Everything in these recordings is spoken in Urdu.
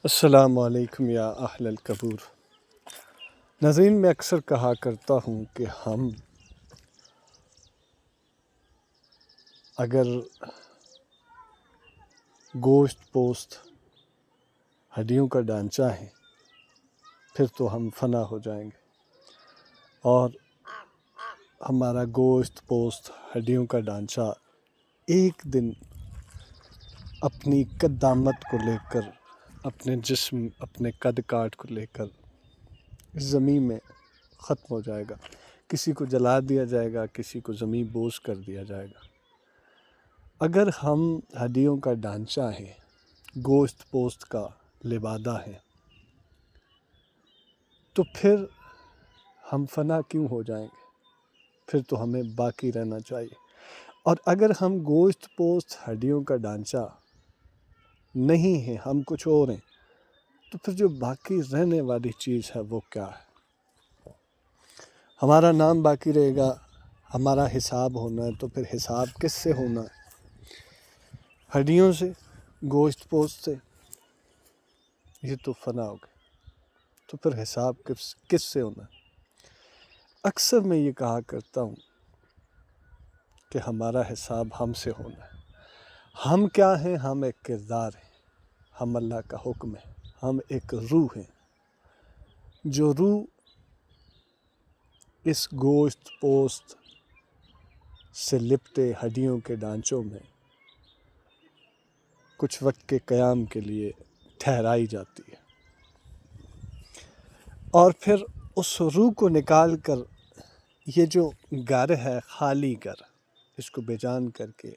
السلام علیکم یا اہل القبور۔ ناظرین، میں اکثر کہا کرتا ہوں کہ ہم اگر گوشت پوست ہڈیوں کا ڈھانچہ ہیں پھر تو ہم فنا ہو جائیں گے، اور ہمارا گوشت پوست ہڈیوں کا ڈھانچہ ایک دن اپنی قدامت کو لے کر، اپنے جسم، اپنے قد کاٹ کو لے کر اس زمین میں ختم ہو جائے گا۔ کسی کو جلا دیا جائے گا، کسی کو زمین بوس کر دیا جائے گا۔ اگر ہم ہڈیوں کا ڈھانچہ ہیں، گوشت پوست کا لبادہ ہے، تو پھر ہم فنا کیوں ہو جائیں گے؟ پھر تو ہمیں باقی رہنا چاہیے۔ اور اگر ہم گوشت پوست ہڈیوں کا ڈھانچہ نہیں ہے، ہم کچھ اور ہیں، تو پھر جو باقی رہنے والی چیز ہے وہ کیا ہے؟ ہمارا نام باقی رہے گا، ہمارا حساب ہونا ہے، تو پھر حساب کس سے ہونا ہے؟ ہڈیوں سے، گوشت پوست سے؟ یہ تو فنا ہو گیا، تو پھر حساب کس سے ہونا ہے؟ اکثر میں یہ کہا کرتا ہوں کہ ہمارا حساب ہم سے ہونا ہے۔ ہم کیا ہیں؟ ہم ایک کردار ہیں، ہم اللہ کا حکم ہے، ہم ایک روح ہیں۔ جو روح اس گوشت پوست سے لپٹے ہڈیوں کے ڈھانچوں میں کچھ وقت کے قیام کے لیے ٹھہرائی جاتی ہے، اور پھر اس روح کو نکال کر یہ جو گھر ہے، خالی گھر، اس کو بے جان کر کے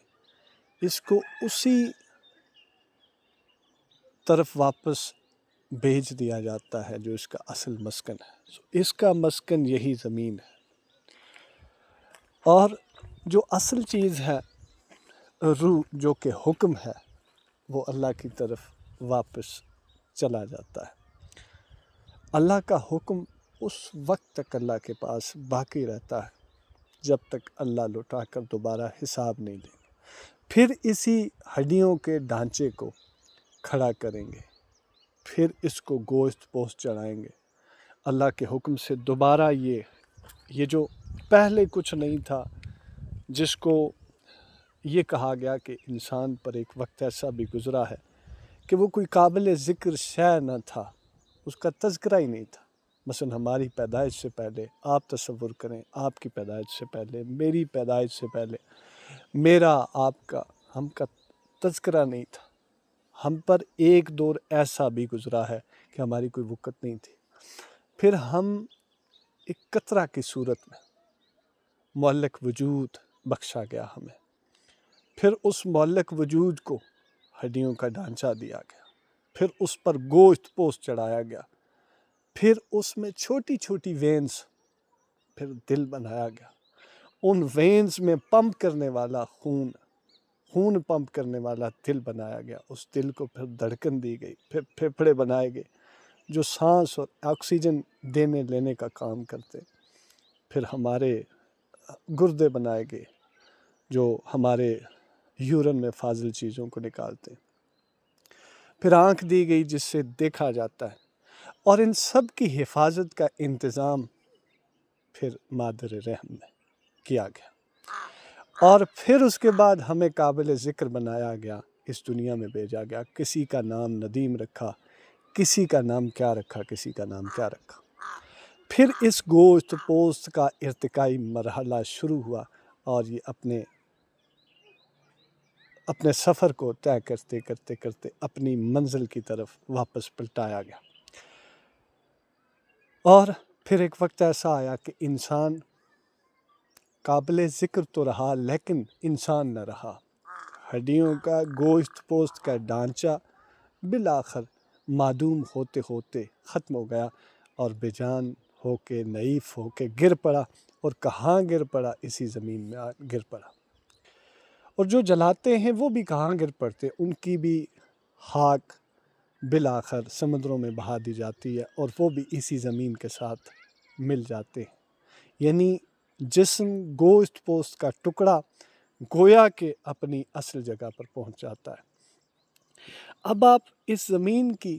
اس کو اسی طرف واپس بھیج دیا جاتا ہے جو اس کا اصل مسکن ہے۔ اس کا مسکن یہی زمین ہے، اور جو اصل چیز ہے، روح جو کہ حکم ہے، وہ اللہ کی طرف واپس چلا جاتا ہے۔ اللہ کا حکم اس وقت تک اللہ کے پاس باقی رہتا ہے جب تک اللہ لوٹا کر دوبارہ حساب نہیں لیں گے۔ پھر اسی ہڈیوں کے ڈھانچے کو کھڑا کریں گے، پھر اس کو گوشت پوست چڑھائیں گے اللہ کے حکم سے۔ دوبارہ یہ جو پہلے کچھ نہیں تھا، جس کو یہ کہا گیا کہ انسان پر ایک وقت ایسا بھی گزرا ہے کہ وہ کوئی قابل ذکر شے نہ تھا، اس کا تذکرہ ہی نہیں تھا۔ مثلا ہماری پیدائش سے پہلے آپ تصور کریں، آپ کی پیدائش سے پہلے، میری پیدائش سے پہلے، میرا، آپ کا، ہم کا تذکرہ نہیں تھا۔ ہم پر ایک دور ایسا بھی گزرا ہے کہ ہماری کوئی وقت نہیں تھی۔ پھر ہم ایک قطرہ کی صورت میں معلق وجود بخشا گیا ہمیں، پھر اس معلق وجود کو ہڈیوں کا ڈھانچہ دیا گیا، پھر اس پر گوشت پوست چڑھایا گیا، پھر اس میں چھوٹی چھوٹی وینز، پھر دل بنایا گیا، ان وینز میں پمپ کرنے والا خون پمپ کرنے والا دل بنایا گیا، اس دل کو پھر دھڑکن دی گئی، پھر پھیپھڑے بنائے گئے جو سانس اور آکسیجن دینے لینے کا کام کرتے، پھر ہمارے گردے بنائے گئے جو ہمارے یورین میں فاضل چیزوں کو نکالتے، پھر آنکھ دی گئی جس سے دیکھا جاتا ہے، اور ان سب کی حفاظت کا انتظام پھر مادر رحم میں کیا گیا، اور پھر اس کے بعد ہمیں قابل ذکر بنایا گیا، اس دنیا میں بھیجا گیا۔ کسی کا نام ندیم رکھا، کسی کا نام کیا رکھا، کسی کا نام کیا رکھا۔ پھر اس گوشت پوست کا ارتقائی مرحلہ شروع ہوا، اور یہ اپنے سفر کو طے کرتے کرتے کرتے اپنی منزل کی طرف واپس پلٹایا گیا۔ اور پھر ایک وقت ایسا آیا کہ انسان قابل ذکر تو رہا لیکن انسان نہ رہا۔ ہڈیوں کا، گوشت پوست کا ڈھانچہ بالآخر معدوم ہوتے ہوتے ختم ہو گیا، اور بے جان ہو کے، نحیف ہو کے گر پڑا، اور کہاں گر پڑا؟ اسی زمین میں گر پڑا۔ اور جو جلاتے ہیں وہ بھی کہاں گر پڑتے؟ ان کی بھی خاک بالآخر سمندروں میں بہا دی جاتی ہے، اور وہ بھی اسی زمین کے ساتھ مل جاتے ہیں۔ یعنی جسم، گوشت پوست کا ٹکڑا گویا کہ اپنی اصل جگہ پر پہنچ جاتا ہے۔ اب آپ اس زمین کی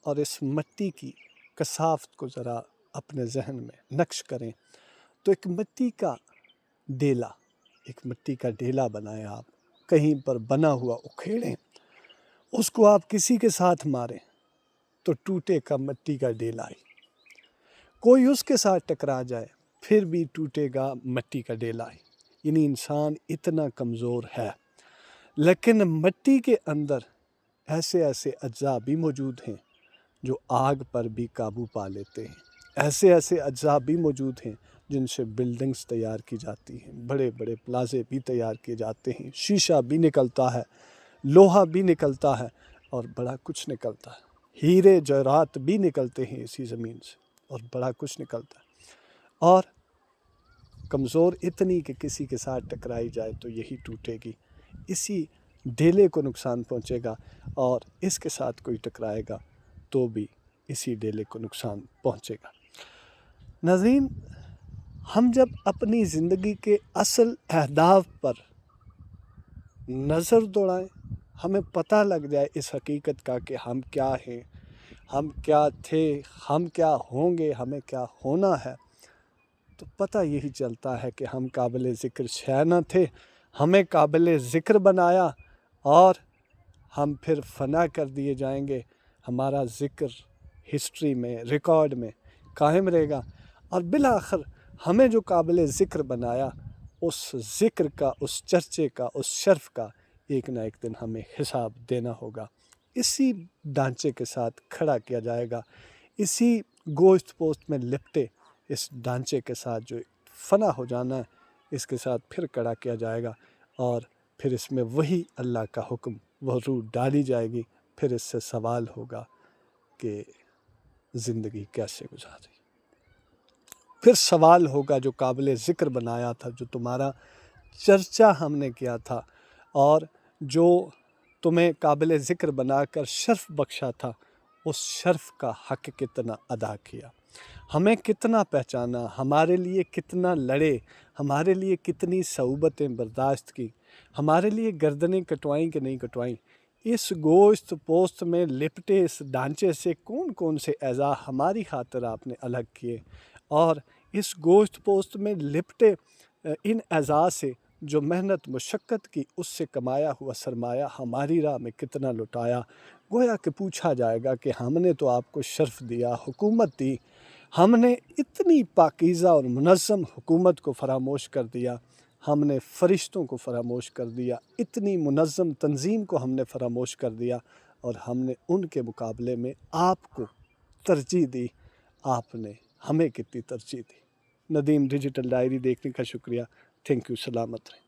اور اس مٹی کی کثافت کو ذرا اپنے ذہن میں نقش کریں تو ایک مٹی کا ڈیلا بنائیں، آپ کہیں پر بنا ہوا اکھیڑیں، اس کو آپ کسی کے ساتھ ماریں تو ٹوٹے کا مٹی کا ڈیلا ہی، کوئی اس کے ساتھ ٹکرا جائے پھر بھی ٹوٹے گا مٹی کا ڈیلا ہی۔ یعنی انسان اتنا کمزور ہے، لیکن مٹی کے اندر ایسے اجزاء بھی موجود ہیں جو آگ پر بھی قابو پا لیتے ہیں، ایسے اجزاء بھی موجود ہیں جن سے بلڈنگز تیار کی جاتی ہیں، بڑے بڑے پلازے بھی تیار کیے جاتے ہیں، شیشہ بھی نکلتا ہے، لوہا بھی نکلتا ہے اور بڑا کچھ نکلتا ہے، ہیرے جواہرات بھی نکلتے ہیں اسی زمین سے اور بڑا کچھ نکلتا ہے۔ اور کمزور اتنی کہ کسی کے ساتھ ٹکرائی جائے تو یہی ٹوٹے گی، اسی ڈیلے کو نقصان پہنچے گا، اور اس کے ساتھ کوئی ٹکرائے گا تو بھی اسی ڈیلے کو نقصان پہنچے گا۔ ناظرین، ہم جب اپنی زندگی کے اصل اہداف پر نظر دوڑائیں، ہمیں پتہ لگ جائے اس حقیقت کا کہ ہم کیا ہیں، ہم کیا تھے، ہم کیا ہوں گے، ہمیں کیا ہونا ہے، تو پتہ یہی چلتا ہے کہ ہم قابل ذکر شے نہ تھے، ہمیں قابل ذکر بنایا اور ہم پھر فنا کر دیے جائیں گے۔ ہمارا ذکر ہسٹری میں، ریکارڈ میں قائم رہے گا، اور بالآخر ہمیں جو قابل ذکر بنایا، اس ذکر کا، اس چرچے کا، اس شرف کا ایک نہ ایک دن ہمیں حساب دینا ہوگا۔ اسی ڈھانچے کے ساتھ کھڑا کیا جائے گا، اسی گوشت پوست میں لپٹے اس ڈھانچے کے ساتھ جو فنا ہو جانا ہے، اس کے ساتھ پھر کھڑا کیا جائے گا، اور پھر اس میں وہی اللہ کا حکم، وہ روح ڈالی جائے گی، پھر اس سے سوال ہوگا کہ زندگی کیسے گزاری، پھر سوال ہوگا جو قابل ذکر بنایا تھا، جو تمہارا چرچا ہم نے کیا تھا، اور جو تمہیں قابل ذکر بنا کر شرف بخشا تھا، اس شرف کا حق کتنا ادا کیا، ہمیں کتنا پہچانا، ہمارے لیے کتنا لڑے، ہمارے لیے کتنی صعوبتیں برداشت کی، ہمارے لیے گردنیں کٹوائیں کہ نہیں کٹوائیں، اس گوشت پوست میں لپٹے اس ڈھانچے سے کون سے اعضاء ہماری خاطر آپ نے الگ کیے، اور اس گوشت پوست میں لپٹے ان اعضاء سے جو محنت مشقت کی، اس سے کمایا ہوا سرمایہ ہماری راہ میں کتنا لٹایا۔ گویا کہ پوچھا جائے گا کہ ہم نے تو آپ کو شرف دیا، حکومت دی، ہم نے اتنی پاکیزہ اور منظم حکومت کو فراموش کر دیا، ہم نے فرشتوں کو فراموش کر دیا، اتنی منظم تنظیم کو ہم نے فراموش کر دیا، اور ہم نے ان کے مقابلے میں آپ کو ترجیح دی، آپ نے ہمیں کتنی ترجیح دی۔ ندیم ڈیجیٹل ڈائری دیکھنے کا شکریہ، تھینک یو، سلامت رہیں۔